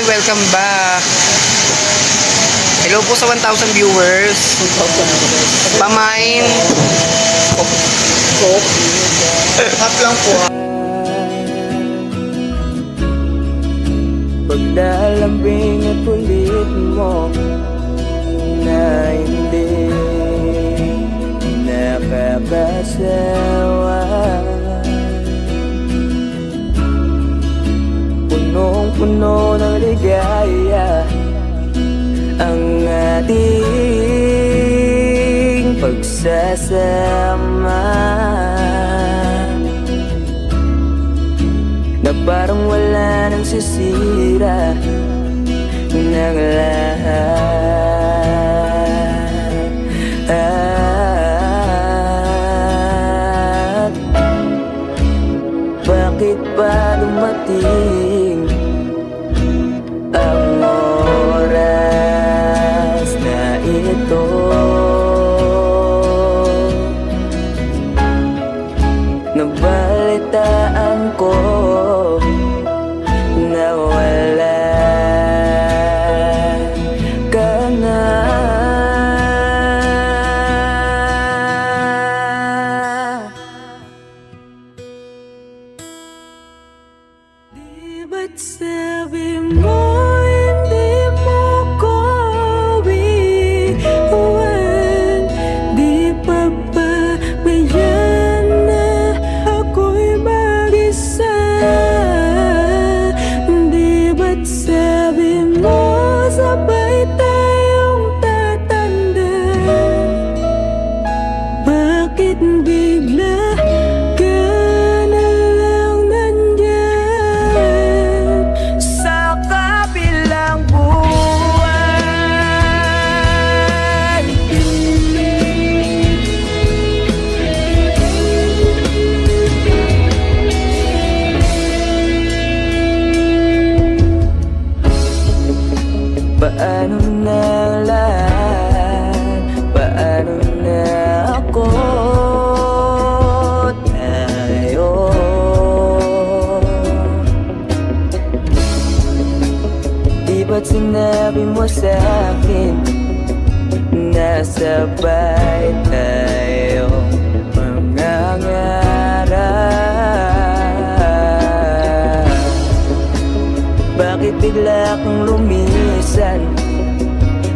welcome back. Hello po sa 1,000 viewers. Pamain. Hap lang po. Paglalambing at ulit mo na hindi nakakasawa. Punong-puno ng ligaya ang ating pagsasama, na parang wala nang sisira ng lahat. Bakit ba dumating ang oras na ito? Nabalitaan ko na wala ka na. Di ba't sabi mo hindi mo ko iwan? Di pa ba bayan na ako'y mag-isa? Di ba't sabi mo sabay tayong tatanda? Bakit bigla ka na lang nandyan sa kabilang buwan? Paano na lahat? Paano na ako? Tayo di ba't sinabi mo sa'kin na sabay tayo mangangarap? Bakit bigla kang lumisan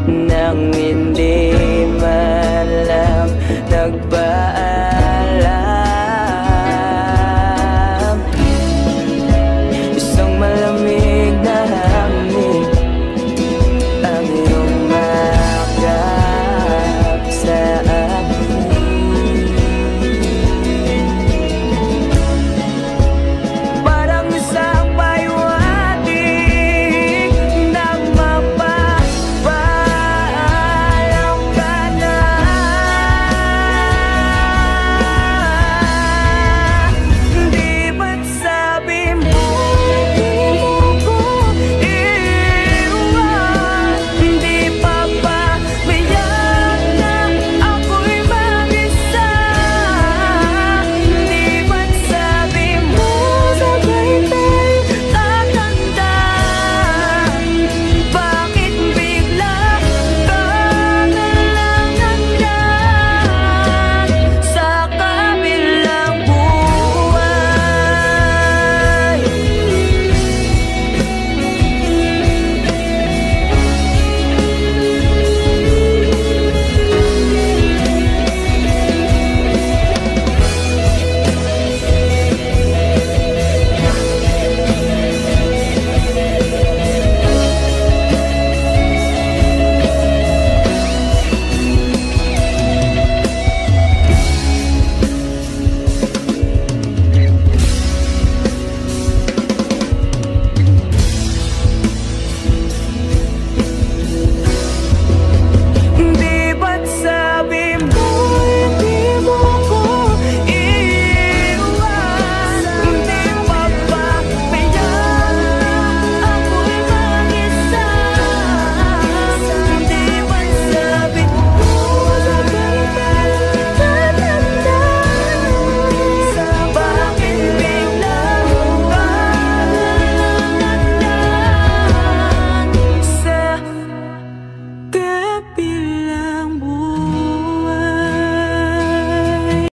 nang hindi man lang nagbaan?